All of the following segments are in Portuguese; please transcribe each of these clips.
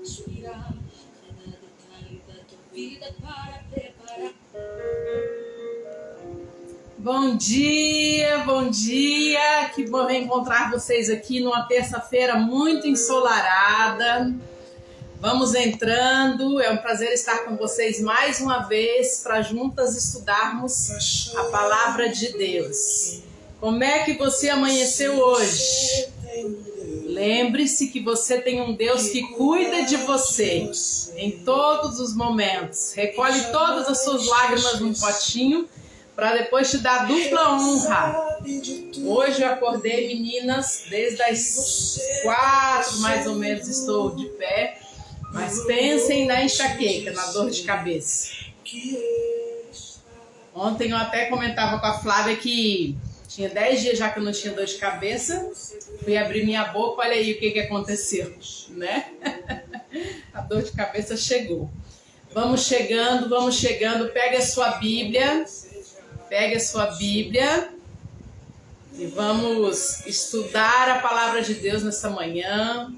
inspirar cada detalhe da tua vida para preparar. Bom dia, bom dia! Que bom reencontrar vocês aqui numa terça-feira muito ensolarada. Vamos entrando, é um prazer estar com vocês mais uma vez para juntas estudarmos a palavra de Deus. Como é que você amanheceu hoje? Lembre-se que você tem um Deus que cuida de você em todos os momentos. Recolhe todas as suas lágrimas num potinho para depois te dar dupla honra. Hoje eu acordei, meninas, desde as 4 mais ou menos estou de pé. Mas pensem na enxaqueca, na dor de cabeça. Ontem eu até comentava com a Flávia que tinha 10 dias já que eu não tinha dor de cabeça. Fui abrir minha boca, olha aí o que aconteceu, né? A dor de cabeça chegou. Vamos chegando. Pegue a sua Bíblia e vamos estudar a palavra de Deus nessa manhã.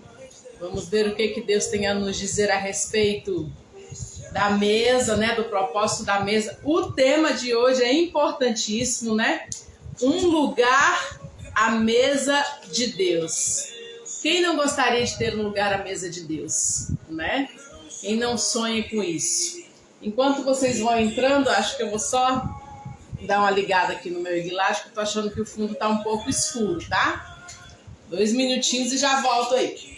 Vamos ver o que Deus tem a nos dizer a respeito da mesa, né? Do propósito da mesa. O tema de hoje é importantíssimo, né? Um lugar à mesa de Deus. Quem não gostaria de ter um lugar à mesa de Deus, né? Quem não sonha com isso? Enquanto vocês vão entrando, acho que eu vou só dar uma ligada aqui no meu igreja, que eu tô achando que o fundo tá um pouco escuro, tá? 2 minutinhos e já volto aí.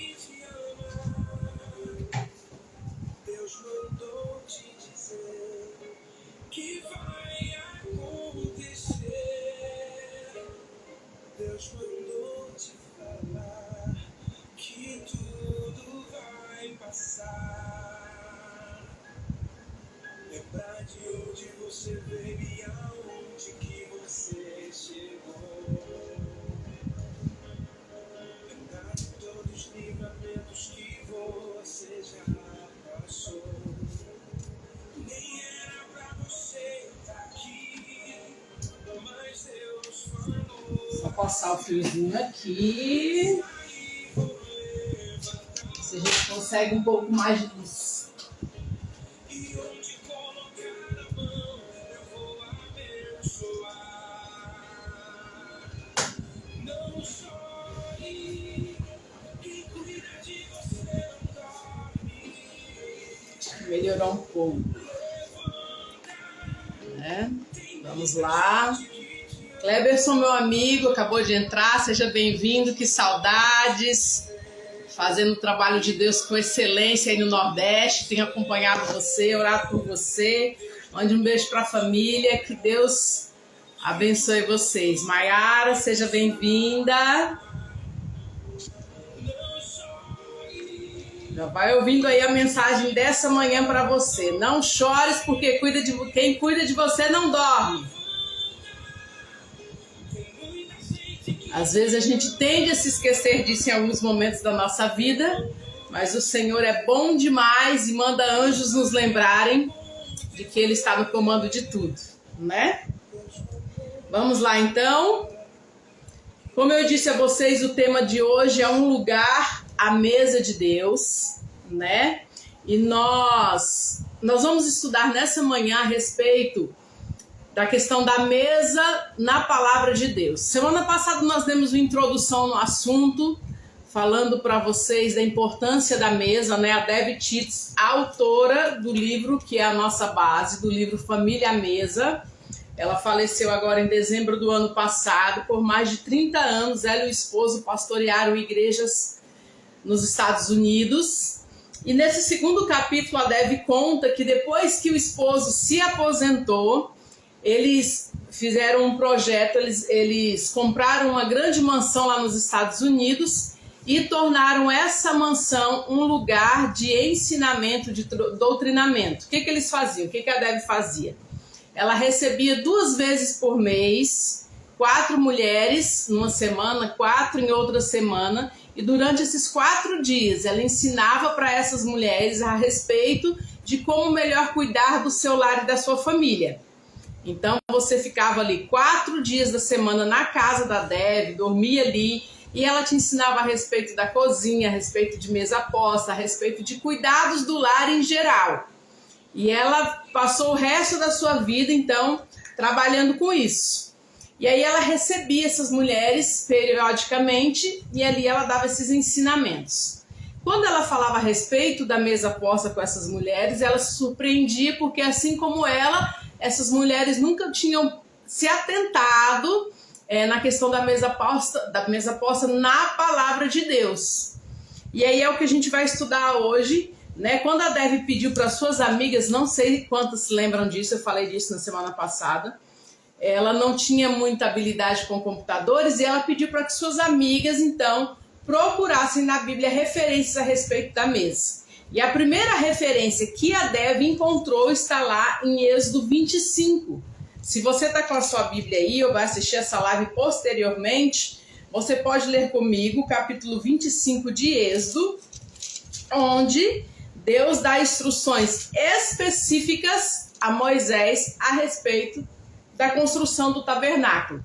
Lembrar de onde você veio e aonde que você chegou. Lembrar de todos os livramentos que você já passou. Nem era pra você estar aqui, mas Deus falou. Só passar o fiozinho aqui. Se a gente consegue um pouco mais de luz. Melhorou um pouco, né? Vamos lá. Cleberson, meu amigo, acabou de entrar, seja bem-vindo, que saudades. Fazendo o trabalho de Deus com excelência aí no Nordeste, tenho acompanhado você, orado por você. Mande um beijo para a família, que Deus abençoe vocês. Maiara, seja bem-vinda. Já vai ouvindo aí a mensagem dessa manhã para você. Não chores, porque quem cuida de você não dorme. Às vezes a gente tende a se esquecer disso em alguns momentos da nossa vida, mas o Senhor é bom demais e manda anjos nos lembrarem de que Ele está no comando de tudo, né? Vamos lá então. Como eu disse a vocês, o tema de hoje é um lugar à mesa de Deus, né? E nós vamos estudar nessa manhã a respeito da questão da mesa na palavra de Deus. Semana passada nós demos uma introdução no assunto, falando para vocês da importância da mesa, né? A Debbie Titz, autora do livro que é a nossa base, do livro Família à Mesa. Ela faleceu agora em dezembro do ano passado. Por mais de 30 anos, ela e o esposo pastorearam igrejas nos Estados Unidos. E nesse segundo capítulo, a Debbie conta que depois que o esposo se aposentou, eles fizeram um projeto, eles compraram uma grande mansão lá nos Estados Unidos e tornaram essa mansão um lugar de ensinamento, de doutrinamento. O que eles faziam? O que a Debbie fazia? Ela recebia 2 vezes por mês, 4 mulheres numa semana, 4 em outra semana, e durante esses 4 dias ela ensinava para essas mulheres a respeito de como melhor cuidar do seu lar e da sua família. Então você ficava ali 4 dias da semana na casa da Debbie, dormia ali, e ela te ensinava a respeito da cozinha, a respeito de mesa posta, a respeito de cuidados do lar em geral. E ela passou o resto da sua vida, então, trabalhando com isso. E aí ela recebia essas mulheres periodicamente e ali ela dava esses ensinamentos. Quando ela falava a respeito da mesa posta com essas mulheres, ela se surpreendia porque, assim como ela, essas mulheres nunca tinham se atentado na questão da mesa posta na palavra de Deus. E aí é o que a gente vai estudar hoje, né? Quando a Dev pediu para suas amigas, não sei quantas se lembram disso, eu falei disso na semana passada, ela não tinha muita habilidade com computadores e ela pediu para que suas amigas, então, procurassem na Bíblia referências a respeito da mesa. E a primeira referência que a Dev encontrou está lá em Êxodo 25. Se você está com a sua Bíblia aí ou vai assistir essa live posteriormente, você pode ler comigo o capítulo 25 de Êxodo, onde Deus dá instruções específicas a Moisés a respeito da construção do tabernáculo.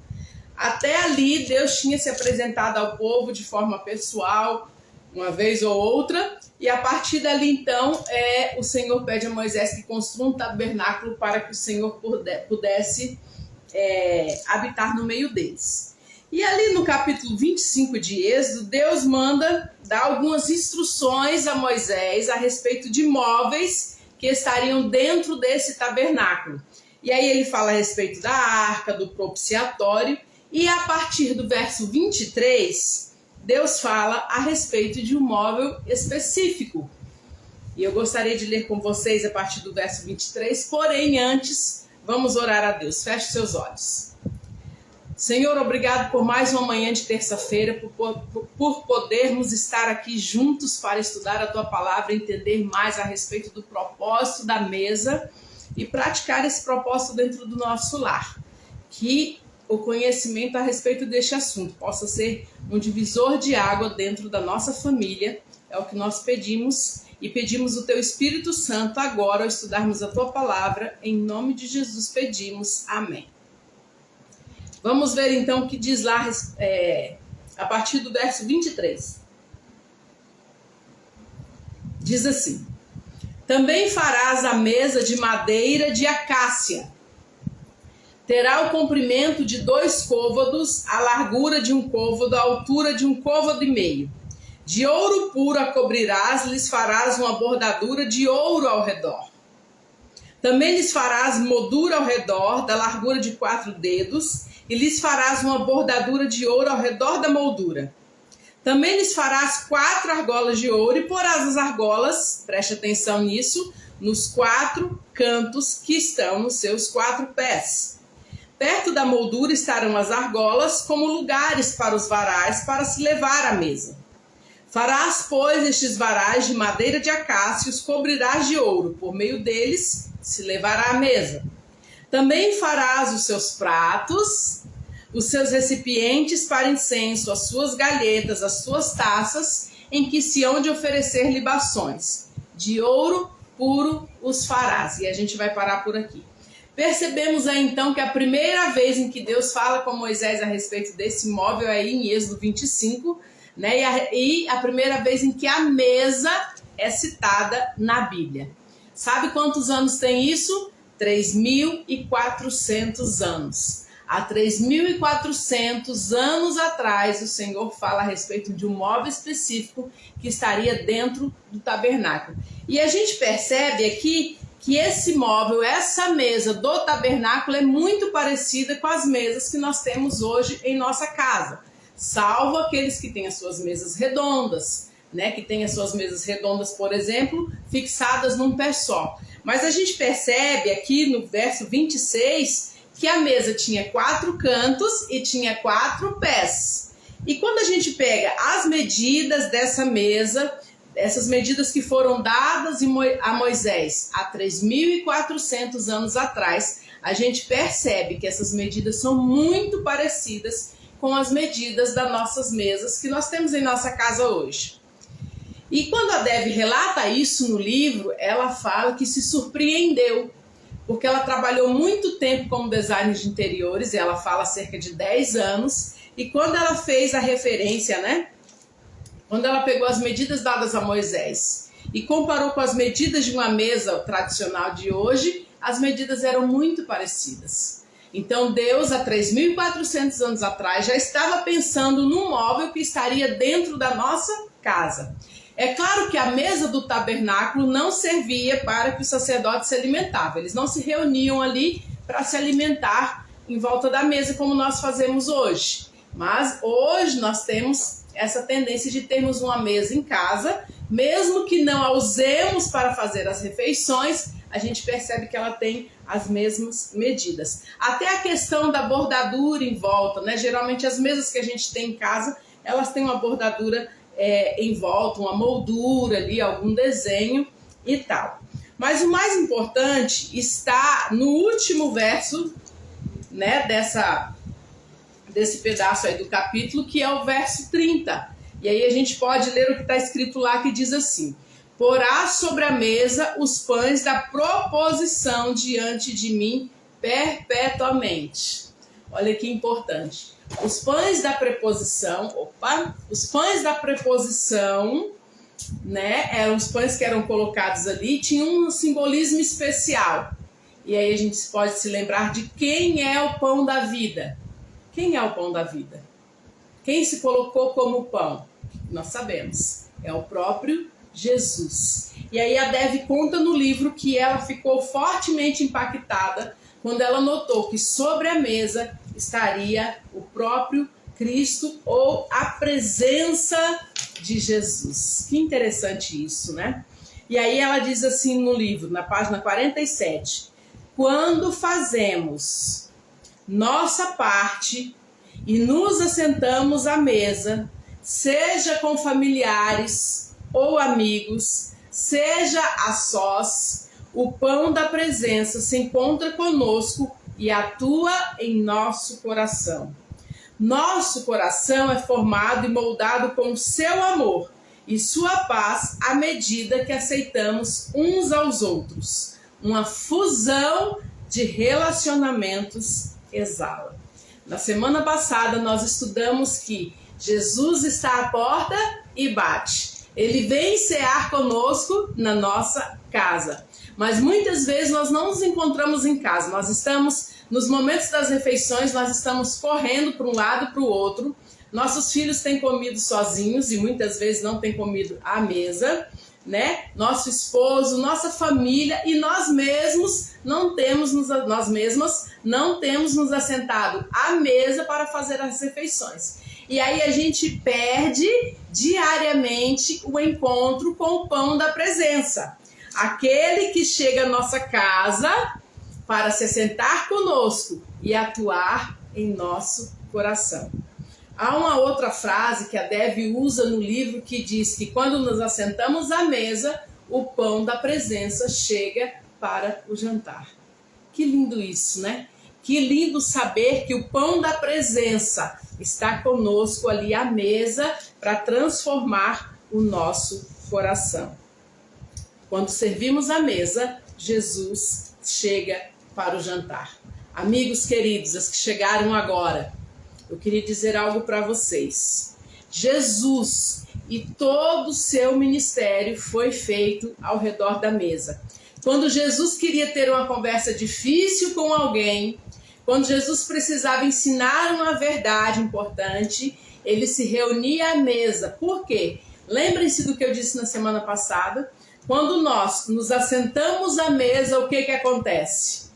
Até ali, Deus tinha se apresentado ao povo de forma pessoal, uma vez ou outra, e a partir dali, então, o Senhor pede a Moisés que construa um tabernáculo para que o Senhor pudesse habitar no meio deles. E ali no capítulo 25 de Êxodo, Deus manda dar algumas instruções a Moisés a respeito de móveis que estariam dentro desse tabernáculo. E aí ele fala a respeito da arca, do propiciatório, e a partir do verso 23, Deus fala a respeito de um móvel específico. E eu gostaria de ler com vocês a partir do verso 23, porém antes, vamos orar a Deus. Feche seus olhos. Senhor, obrigado por mais uma manhã de terça-feira, por podermos estar aqui juntos para estudar a Tua Palavra, entender mais a respeito do propósito da mesa e praticar esse propósito dentro do nosso lar. Que o conhecimento a respeito deste assunto possa ser um divisor de água dentro da nossa família, é o que nós pedimos, e pedimos o Teu Espírito Santo agora ao estudarmos a Tua Palavra, em nome de Jesus pedimos, amém. Vamos ver então o que diz lá a partir do verso 23. Diz assim: também farás a mesa de madeira de acácia. Terá o comprimento de 2 côvados, a largura de 1 côvado, a altura de 1 côvado e meio. De ouro puro a cobrirás, lhes farás uma bordadura de ouro ao redor. Também lhes farás moldura ao redor, da largura de 4 dedos, e lhes farás uma bordadura de ouro ao redor da moldura. Também lhes farás 4 argolas de ouro, e porás as argolas, preste atenção nisso, nos 4 cantos que estão nos seus 4 pés. Perto da moldura estarão as argolas, como lugares para os varais, para se levar à mesa. Farás, pois, estes varais de madeira de acácia, os cobrirás de ouro, por meio deles se levará à mesa. Também farás os seus pratos, os seus recipientes para incenso, as suas galhetas, as suas taças, em que se hão de oferecer libações. De ouro puro os farás. E a gente vai parar por aqui. Percebemos aí então que a primeira vez em que Deus fala com Moisés a respeito desse móvel é aí em Êxodo 25, né? E a primeira vez em que a mesa é citada na Bíblia. Sabe quantos anos tem isso? 3.400 anos. Há 3.400 anos atrás, o Senhor fala a respeito de um móvel específico que estaria dentro do tabernáculo. E a gente percebe aqui que esse móvel, essa mesa do tabernáculo é muito parecida com as mesas que nós temos hoje em nossa casa, salvo aqueles que têm as suas mesas redondas, né? Que têm as suas mesas redondas, por exemplo, fixadas num pé só. Mas a gente percebe aqui no verso 26 que a mesa tinha 4 cantos e tinha 4 pés. E quando a gente pega as medidas dessa mesa, essas medidas que foram dadas a Moisés há 3.400 anos atrás, a gente percebe que essas medidas são muito parecidas com as medidas das nossas mesas que nós temos em nossa casa hoje. E quando a Dev relata isso no livro, ela fala que se surpreendeu, porque ela trabalhou muito tempo como designer de interiores, e ela fala cerca de 10 anos, E quando ela fez a referência, né? Quando ela pegou as medidas dadas a Moisés e comparou com as medidas de uma mesa tradicional de hoje, as medidas eram muito parecidas. Então Deus, há 3.400 anos atrás, já estava pensando num móvel que estaria dentro da nossa casa. É claro que a mesa do tabernáculo não servia para que os sacerdotes se alimentavam. Eles não se reuniam ali para se alimentar em volta da mesa como nós fazemos hoje. Mas hoje nós temos essa tendência de termos uma mesa em casa, mesmo que não a usemos para fazer as refeições, a gente percebe que ela tem as mesmas medidas. Até a questão da bordadura em volta, né? Geralmente as mesas que a gente tem em casa, elas têm uma bordadura em volta, uma moldura ali, algum desenho e tal. Mas o mais importante está no último verso, né, desse pedaço aí do capítulo, que é o verso 30. E aí a gente pode ler o que está escrito lá, que diz assim: porá sobre a mesa os pães da proposição diante de mim perpetuamente. Olha que importante. Os pães da preposição, né, eram os pães que eram colocados ali, tinham um simbolismo especial. E aí a gente pode se lembrar de quem é o pão da vida. Quem é o pão da vida? Quem se colocou como pão? Nós sabemos. É o próprio Jesus. E aí a Dev conta no livro que ela ficou fortemente impactada quando ela notou que sobre a mesa estaria o próprio Cristo ou a presença de Jesus. Que interessante isso, né? E aí ela diz assim no livro, na página 47, quando fazemos nossa parte e nos assentamos à mesa, seja com familiares ou amigos, seja a sós, o pão da presença se encontra conosco e atua em nosso coração. Nosso coração é formado e moldado com o seu amor e sua paz à medida que aceitamos uns aos outros. Uma fusão de relacionamentos exala. Na semana passada nós estudamos que Jesus está à porta e bate. Ele vem cear conosco na nossa casa. Mas muitas vezes nós não nos encontramos em casa. Nós estamos, nos momentos das refeições, nós estamos correndo para um lado e para o outro. Nossos filhos têm comido sozinhos e muitas vezes não têm comido à mesa, né? Nosso esposo, nossa família e nós mesmas não temos nos assentado à mesa para fazer as refeições. E aí a gente perde diariamente o encontro com o pão da presença. Aquele que chega à nossa casa para se sentar conosco e atuar em nosso coração. Há uma outra frase que a Dev usa no livro que diz que quando nos assentamos à mesa, o pão da presença chega para o jantar. Que lindo isso, né? Que lindo saber que o pão da presença está conosco ali à mesa para transformar o nosso coração. Quando servimos a mesa, Jesus chega para o jantar. Amigos queridos, as que chegaram agora, eu queria dizer algo para vocês. Jesus e todo o seu ministério foi feito ao redor da mesa. Quando Jesus queria ter uma conversa difícil com alguém, quando Jesus precisava ensinar uma verdade importante, ele se reunia à mesa. Por quê? Lembrem-se do que eu disse na semana passada. Quando nós nos assentamos à mesa, o que acontece?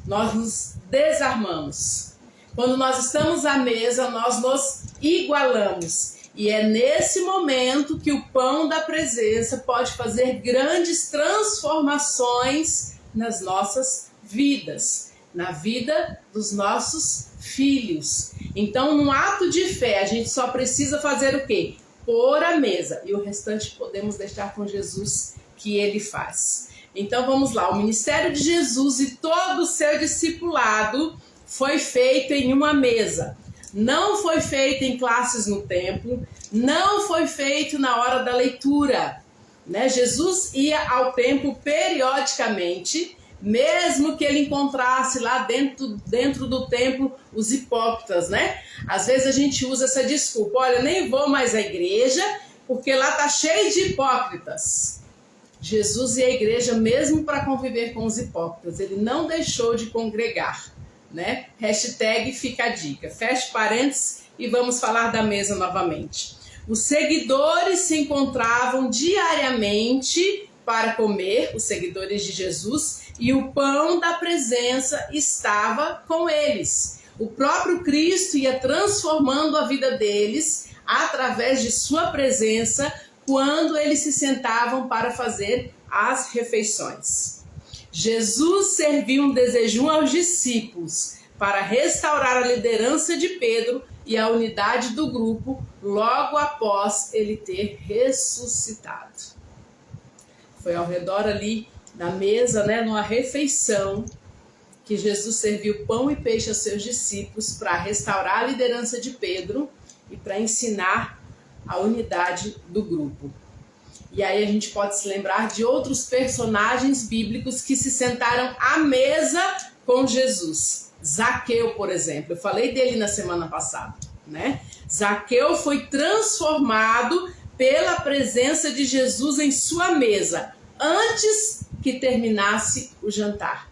Nós nos desarmamos. Quando nós estamos à mesa, nós nos igualamos. E é nesse momento que o pão da presença pode fazer grandes transformações nas nossas vidas, na vida dos nossos filhos. Então, num ato de fé, a gente só precisa fazer o quê? Pôr a mesa. E o restante podemos deixar com Jesus, que ele faz. Então, vamos lá. O ministério de Jesus e todo o seu discipulado foi feito em uma mesa. Não foi feito em classes no templo, não foi feito na hora da leitura, né? Jesus ia ao templo periodicamente mesmo que ele encontrasse lá dentro do templo os hipócritas, né? Às vezes a gente usa essa desculpa, olha, nem vou mais à igreja porque lá tá cheio de hipócritas. Jesus ia à igreja mesmo para conviver com os hipócritas, ele não deixou de congregar, né? Hashtag fica a dica, feche parênteses e vamos falar da mesa novamente. Os seguidores se encontravam diariamente para comer, os seguidores de Jesus, e o pão da presença estava com eles. O próprio Cristo ia transformando a vida deles através de sua presença quando eles se sentavam para fazer as refeições. Jesus serviu um desejum aos discípulos para restaurar a liderança de Pedro e a unidade do grupo logo após ele ter ressuscitado. Foi ao redor ali na mesa, né, numa refeição, que Jesus serviu pão e peixe aos seus discípulos para restaurar a liderança de Pedro e para ensinar a unidade do grupo. E aí a gente pode se lembrar de outros personagens bíblicos que se sentaram à mesa com Jesus. Zaqueu, por exemplo, eu falei dele na semana passada, né? Zaqueu foi transformado pela presença de Jesus em sua mesa, antes que terminasse o jantar.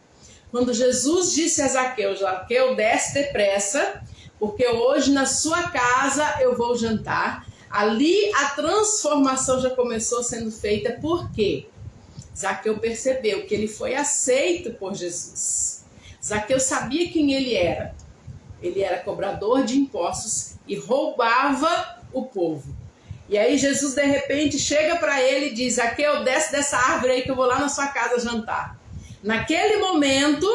Quando Jesus disse a Zaqueu, Zaqueu, desce depressa, porque hoje na sua casa eu vou jantar. Ali a transformação já começou sendo feita, porque Zaqueu percebeu que ele foi aceito por Jesus. Zaqueu sabia quem ele era. Ele era cobrador de impostos e roubava o povo. E aí Jesus de repente chega para ele e diz, Zaqueu, desce dessa árvore aí que eu vou lá na sua casa jantar. Naquele momento,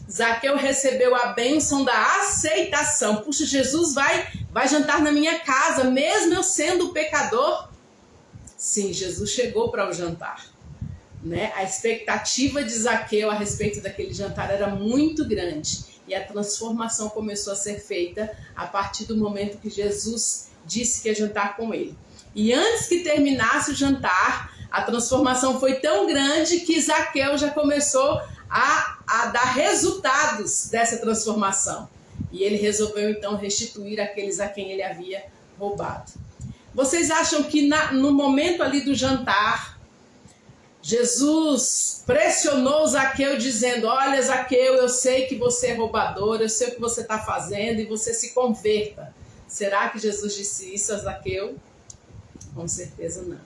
Zaqueu recebeu a bênção da aceitação. Puxa, Jesus vai jantar na minha casa, mesmo eu sendo pecador? Sim, Jesus chegou para o jantar, né? A expectativa de Zaqueu a respeito daquele jantar era muito grande. E a transformação começou a ser feita a partir do momento que Jesus disse que ia jantar com ele. E antes que terminasse o jantar, a transformação foi tão grande que Zaqueu já começou a dar resultados dessa transformação. E ele resolveu então restituir aqueles a quem ele havia roubado. Vocês acham que no momento ali do jantar, Jesus pressionou Zaqueu dizendo, olha Zaqueu, eu sei que você é roubador, eu sei o que você está fazendo e você se converta. Será que Jesus disse isso a Zaqueu? Com certeza não.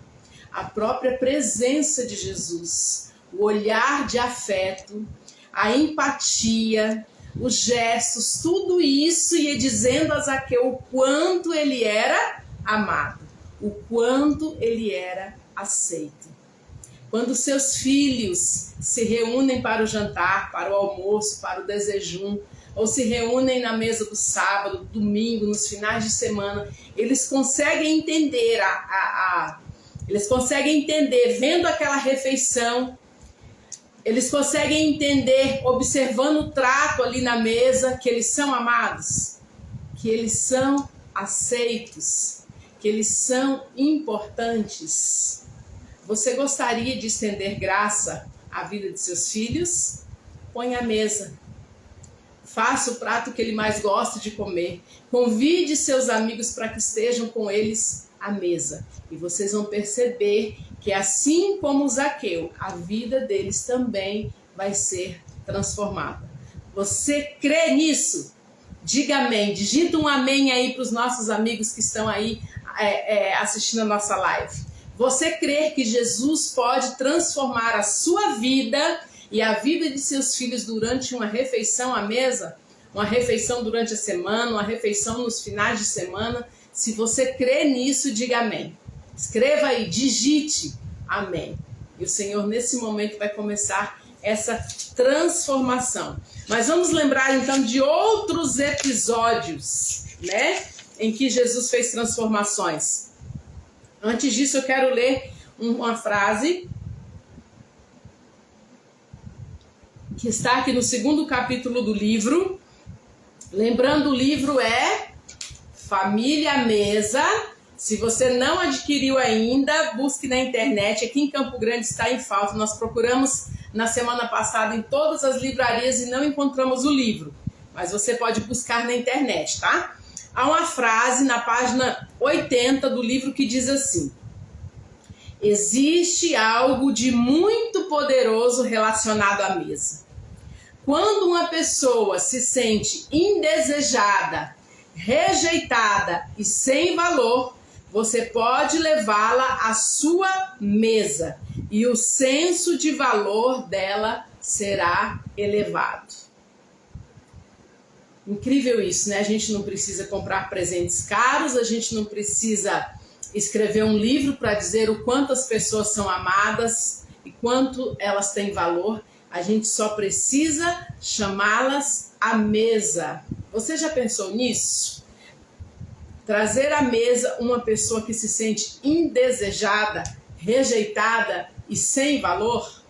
A própria presença de Jesus, o olhar de afeto, a empatia, os gestos, tudo isso ia dizendo a Zaqueu o quanto ele era amado, o quanto ele era aceito. Quando seus filhos se reúnem para o jantar, para o almoço, para o desejum, ou se reúnem na mesa do sábado, do domingo, nos finais de semana, eles conseguem entender, eles conseguem entender vendo aquela refeição, eles conseguem entender observando o trato ali na mesa que eles são amados, que eles são aceitos, que eles são importantes. Você gostaria de estender graça à vida de seus filhos? Põe à mesa. Faça o prato que ele mais gosta de comer. Convide seus amigos para que estejam com eles à mesa. E vocês vão perceber que assim como Zaqueu, a vida deles também vai ser transformada. Você crê nisso? Diga amém. Digita um amém aí para os nossos amigos que estão aí assistindo a nossa live. Você crê que Jesus pode transformar a sua vida e a vida de seus filhos durante uma refeição à mesa? Uma refeição durante a semana, uma refeição nos finais de semana? Se você crê nisso, diga amém. Escreva aí, digite amém. E o Senhor nesse momento vai começar essa transformação. Mas vamos lembrar então de outros episódios, né, em que Jesus fez transformações. Antes disso, eu quero ler uma frase que está aqui no 2º capítulo do livro. Lembrando, o livro é Família à Mesa. Se você não adquiriu ainda, busque na internet. Aqui em Campo Grande está em falta. Nós procuramos na semana passada em todas as livrarias e não encontramos o livro, mas você pode buscar na internet, tá? Há uma frase na página 80 do livro que diz assim: existe algo de muito poderoso relacionado à mesa. Quando uma pessoa se sente indesejada, rejeitada e sem valor, você pode levá-la à sua mesa e o senso de valor dela será elevado. Incrível isso, né? A gente não precisa comprar presentes caros, a gente não precisa escrever um livro para dizer o quanto as pessoas são amadas e quanto elas têm valor. A gente só precisa chamá-las à mesa. Você já pensou nisso? Trazer à mesa uma pessoa que se sente indesejada, rejeitada e sem valor?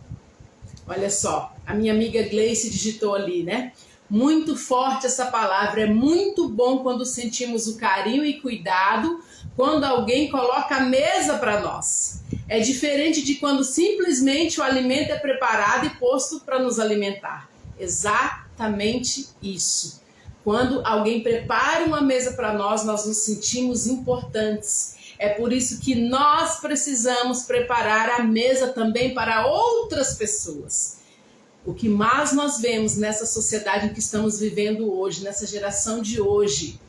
Olha só, a minha amiga Gleice digitou ali, né? Muito forte essa palavra, é muito bom quando sentimos o carinho e cuidado quando alguém coloca a mesa para nós. É diferente de quando simplesmente o alimento é preparado e posto para nos alimentar. Exatamente isso. Quando alguém prepara uma mesa para nós, nós nos sentimos importantes. É por isso que nós precisamos preparar a mesa também para outras pessoas. O que mais nós vemos nessa sociedade em que estamos vivendo hoje, nessa geração de hoje,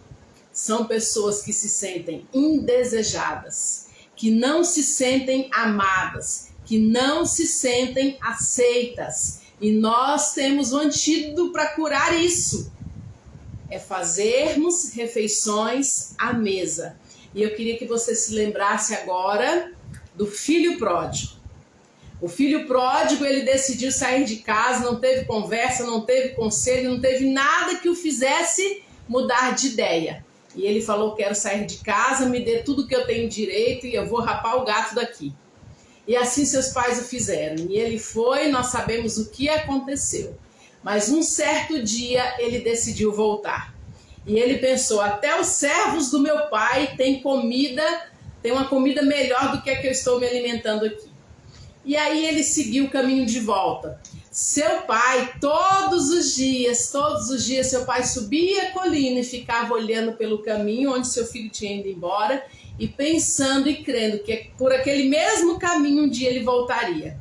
são pessoas que se sentem indesejadas, que não se sentem amadas, que não se sentem aceitas. E nós temos um antídoto para curar isso. É fazermos refeições à mesa. E eu queria que você se lembrasse agora do filho pródigo. O filho pródigo, ele decidiu sair de casa, não teve conversa, não teve conselho, não teve nada que o fizesse mudar de ideia. E ele falou: quero sair de casa, me dê tudo que eu tenho direito e eu vou rapar o gato daqui. E assim seus pais o fizeram. E ele foi, nós sabemos o que aconteceu. Mas um certo dia ele decidiu voltar. E ele pensou: até os servos do meu pai têm comida, tem uma comida melhor do que a que eu estou me alimentando aqui. E aí ele seguiu o caminho de volta. Seu pai, todos os dias, seu pai subia a colina e ficava olhando pelo caminho onde seu filho tinha ido embora e pensando e crendo que por aquele mesmo caminho um dia ele voltaria.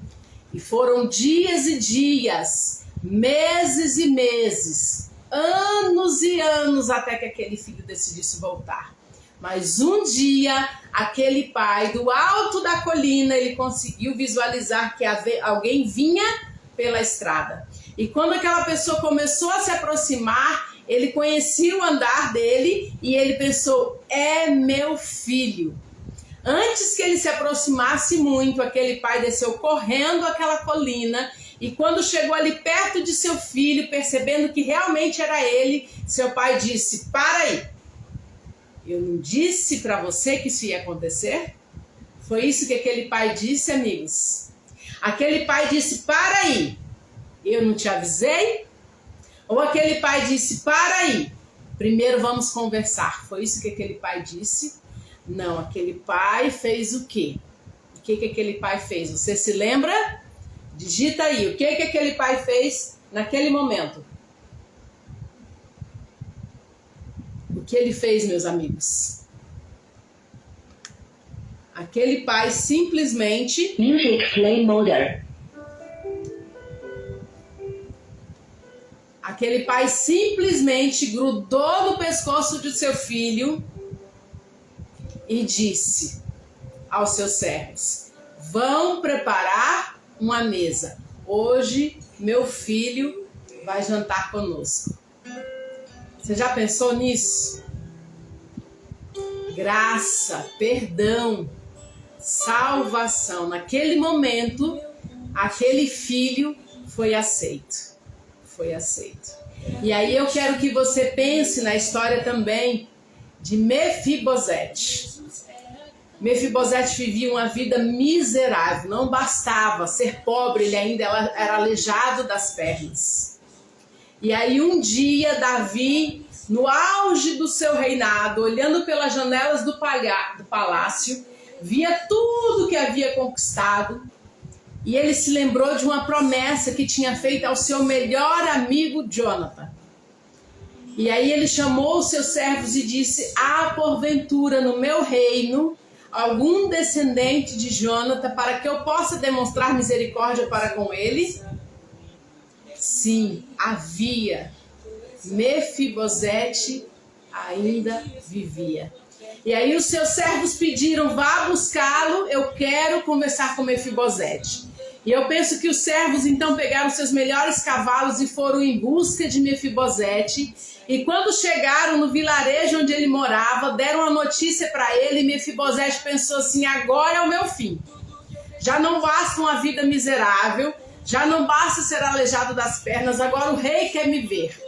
E foram dias e dias, meses e meses, anos e anos até que aquele filho decidisse voltar. Mas um dia, aquele pai, do alto da colina, ele conseguiu visualizar que alguém vinha pela estrada. E quando aquela pessoa começou a se aproximar, ele conhecia o andar dele e ele pensou: é meu filho. Antes que ele se aproximasse muito, aquele pai desceu correndo aquela colina e quando chegou ali perto de seu filho, percebendo que realmente era ele, seu pai disse: para aí. Eu não disse para você que isso ia acontecer? Foi isso que aquele pai disse, amigos. Aquele pai disse: para aí. Eu não te avisei? Ou aquele pai disse: para aí. Primeiro vamos conversar. Foi isso que aquele pai disse? Não, aquele pai fez o quê? O que aquele pai fez? Você se lembra? Digita aí. O que aquele pai fez naquele momento? O que ele fez, meus amigos? Aquele pai simplesmente... Music Play Mode. Aquele pai simplesmente grudou no pescoço de seu filho e disse aos seus servos: vão preparar uma mesa. Hoje meu filho vai jantar conosco. Você já pensou nisso? Graça, perdão, salvação. Naquele momento, aquele filho foi aceito. Foi aceito. E aí eu quero que você pense na história também de Mefibosete. Mefibosete vivia uma vida miserável. Não bastava ser pobre, ele ainda era aleijado das pernas. E aí um dia Davi, no auge do seu reinado, olhando pelas janelas do palácio, via tudo que havia conquistado E ele se lembrou de uma promessa que tinha feito ao seu melhor amigo Jonathan. E aí ele chamou os seus servos e disse: há porventura no meu reino algum descendente de Jonathan para que eu possa demonstrar misericórdia para com ele? Sim, havia. Mefibosete ainda vivia. E aí os seus servos pediram: vá buscá-lo, eu quero conversar com Mefibosete. E eu penso que os servos então pegaram seus melhores cavalos e foram em busca de Mefibosete. E quando chegaram no vilarejo onde ele morava, deram a notícia para ele, e Mefibosete pensou assim: agora é o meu fim. Já não basta uma vida miserável, já não basta ser aleijado das pernas, agora o rei quer me ver.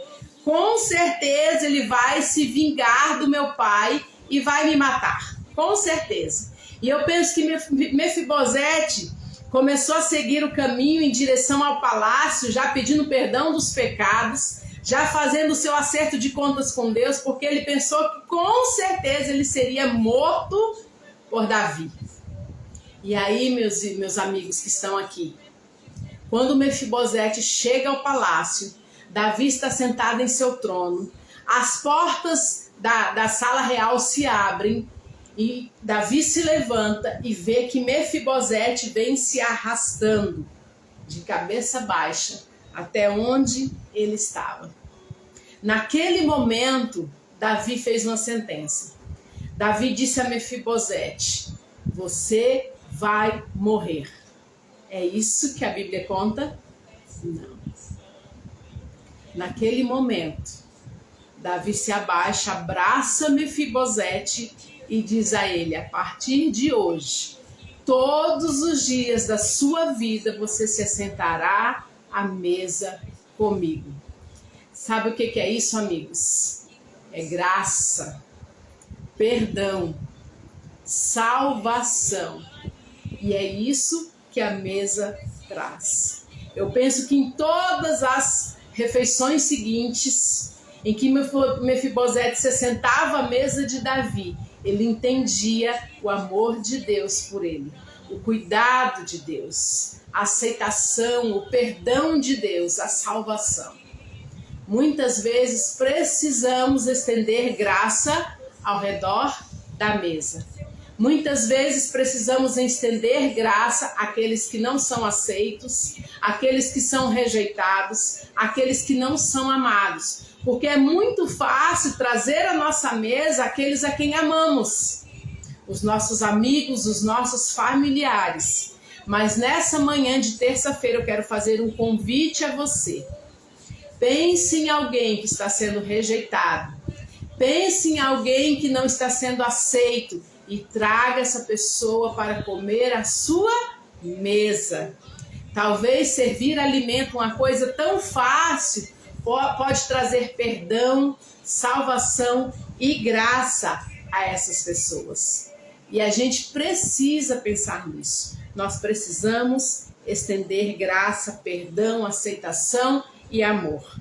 Com certeza ele vai se vingar do meu pai e vai me matar, com certeza. E eu penso que Mefibosete começou a seguir o caminho em direção ao palácio, já pedindo perdão dos pecados, já fazendo o seu acerto de contas com Deus, porque ele pensou que com certeza ele seria morto por Davi. E aí, meus amigos que estão aqui, quando Mefibosete chega ao palácio, Davi está sentado em seu trono, as portas da sala real se abrem e Davi se levanta e vê que Mefibosete vem se arrastando de cabeça baixa até onde ele estava. Naquele momento, Davi fez uma sentença. Davi disse a Mefibosete: você vai morrer. É isso que a Bíblia conta? Não. Naquele momento, Davi se abaixa, abraça Mefibosete e diz a ele: a partir de hoje, todos os dias da sua vida, você se assentará à mesa comigo. Sabe o que é isso, amigos? É graça, perdão, salvação. E é isso que a mesa traz. Eu penso que em todas as refeições seguintes, em que Mefibosete se sentava à mesa de Davi, ele entendia o amor de Deus por ele, o cuidado de Deus, a aceitação, o perdão de Deus, a salvação. Muitas vezes precisamos estender graça ao redor da mesa. Muitas vezes precisamos estender graça àqueles que não são aceitos, àqueles que são rejeitados, àqueles que não são amados. Porque é muito fácil trazer à nossa mesa aqueles a quem amamos, os nossos amigos, os nossos familiares. Mas nessa manhã de terça-feira eu quero fazer um convite a você. Pense em alguém que está sendo rejeitado. Pense em alguém que não está sendo aceito e traga essa pessoa para comer a sua mesa. Talvez servir alimento, uma coisa tão fácil, pode trazer perdão, salvação e graça a essas pessoas. E a gente precisa pensar nisso. Nós precisamos estender graça, perdão, aceitação e amor.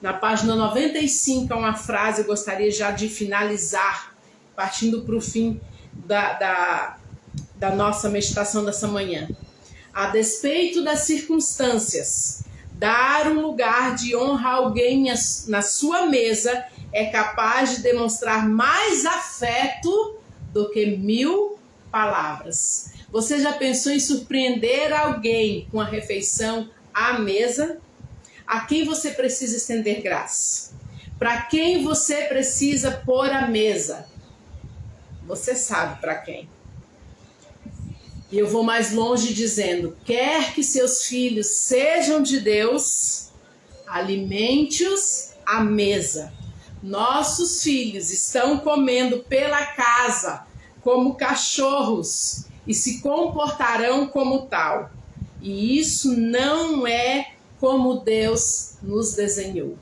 Na página 95 há uma frase, eu gostaria já de finalizar, partindo para o fim da nossa meditação dessa manhã. A despeito das circunstâncias, dar um lugar de honra a alguém na sua mesa é capaz de demonstrar mais afeto do que 1000 palavras. Você já pensou em surpreender alguém com a refeição à mesa? A quem você precisa estender graça? Para quem você precisa pôr a mesa? Você sabe para quem. E eu vou mais longe dizendo: quer que seus filhos sejam de Deus, alimente-os à mesa. Nossos filhos estão comendo pela casa como cachorros e se comportarão como tal. E isso não é como Deus nos desenhou.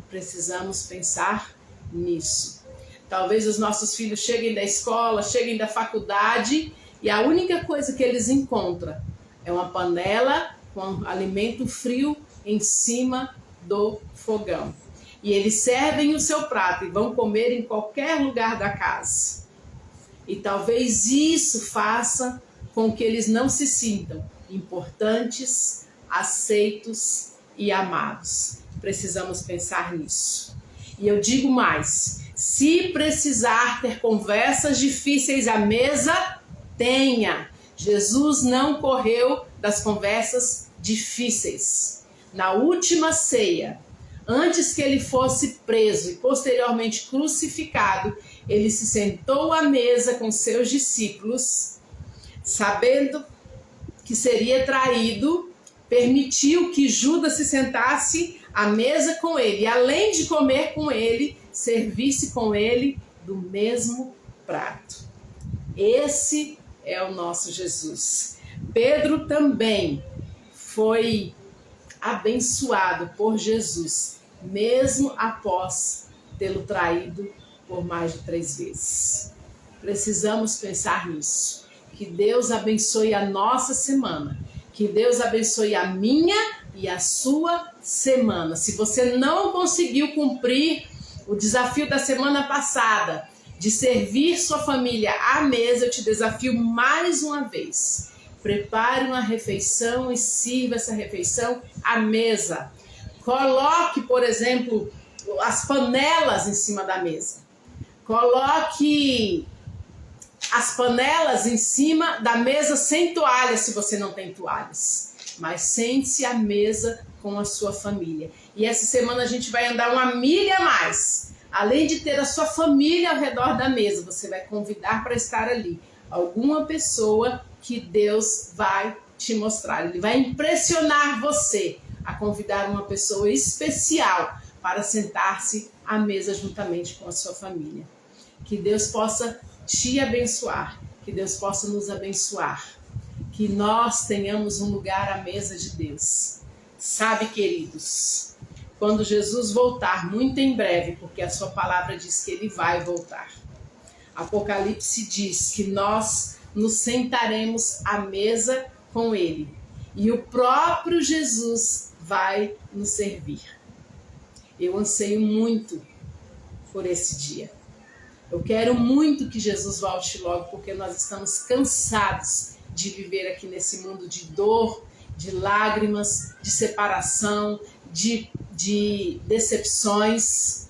Precisamos pensar nisso. Talvez os nossos filhos cheguem da escola, cheguem da faculdade e a única coisa que eles encontram é uma panela com alimento frio em cima do fogão. E eles servem o seu prato e vão comer em qualquer lugar da casa. E talvez isso faça com que eles não se sintam importantes, aceitos e amados. Precisamos pensar nisso. E eu digo mais, se precisar ter conversas difíceis à mesa, tenha. Jesus não correu das conversas difíceis. Na última ceia, antes que ele fosse preso e posteriormente crucificado, ele se sentou à mesa com seus discípulos, sabendo que seria traído, permitiu que Judas se sentasse à mesa com ele, e além de comer com ele, servisse com ele do mesmo prato. Esse é o nosso Jesus. Pedro também foi abençoado por Jesus, mesmo após tê-lo traído por mais de 3 vezes. Precisamos pensar nisso. Que Deus abençoe a nossa semana. Que Deus abençoe a minha e a sua semana. Se você não conseguiu cumprir o desafio da semana passada de servir sua família à mesa, eu te desafio mais uma vez. Prepare uma refeição e sirva essa refeição à mesa. Coloque, por exemplo, as panelas em cima da mesa. Coloque as panelas em cima da mesa sem toalhas, se você não tem toalhas. Mas sente-se à mesa com a sua família. E essa semana a gente vai andar 1 milha a mais. Além de ter a sua família ao redor da mesa, você vai convidar para estar ali alguma pessoa que Deus vai te mostrar. Ele vai impressionar você a convidar uma pessoa especial para sentar-se à mesa juntamente com a sua família. Que Deus possa te abençoar, que Deus possa nos abençoar, que nós tenhamos um lugar à mesa de Deus. Sabe, queridos, quando Jesus voltar, muito em breve, porque a sua palavra diz que ele vai voltar, Apocalipse diz que nós nos sentaremos à mesa com ele e o próprio Jesus vai nos servir. Eu anseio muito por esse dia. Eu quero muito que Jesus volte logo, porque nós estamos cansados de viver aqui nesse mundo de dor, de lágrimas, de separação, de decepções.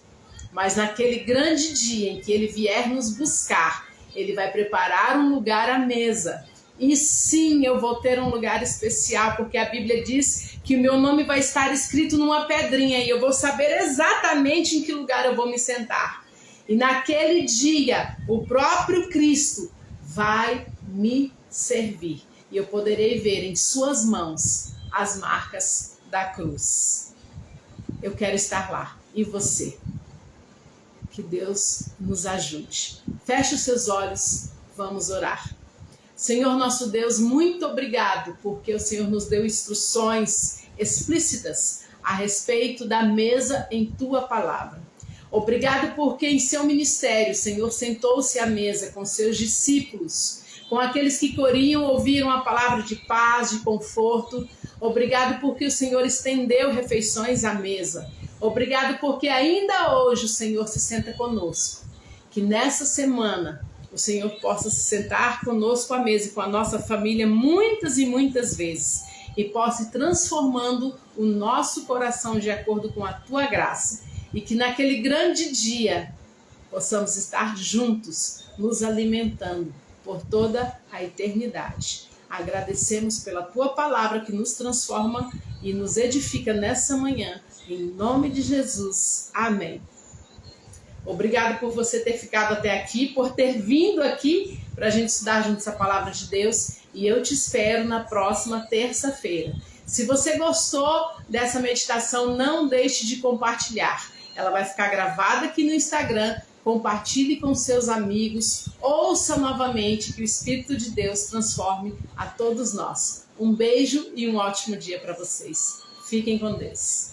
Mas naquele grande dia em que ele vier nos buscar, ele vai preparar um lugar à mesa. E sim, eu vou ter um lugar especial, porque a Bíblia diz que o meu nome vai estar escrito numa pedrinha e eu vou saber exatamente em que lugar eu vou me sentar. E naquele dia, o próprio Cristo vai me servir. E eu poderei ver em suas mãos as marcas da cruz. Eu quero estar lá. E você? Que Deus nos ajude. Feche os seus olhos, vamos orar. Senhor nosso Deus, muito obrigado, porque o Senhor nos deu instruções explícitas a respeito da mesa em Tua palavra. Obrigado porque em seu ministério, o Senhor sentou-se à mesa com seus discípulos, com aqueles que queriam ouvir uma palavra de paz, de conforto. Obrigado porque o Senhor estendeu refeições à mesa. Obrigado porque ainda hoje o Senhor se senta conosco. Que nessa semana o Senhor possa se sentar conosco à mesa e com a nossa família muitas e muitas vezes e possa ir transformando o nosso coração de acordo com a Tua graça. E que naquele grande dia possamos estar juntos, nos alimentando por toda a eternidade. Agradecemos pela Tua palavra que nos transforma e nos edifica nessa manhã. Em nome de Jesus. Amém. Obrigado por você ter ficado até aqui, por ter vindo aqui para a gente estudar juntos a palavra de Deus. E eu te espero na próxima terça-feira. Se você gostou dessa meditação, não deixe de compartilhar. Ela vai ficar gravada aqui no Instagram. Compartilhe com seus amigos. Ouça novamente, que o Espírito de Deus transforme a todos nós. Um beijo e um ótimo dia para vocês. Fiquem com Deus.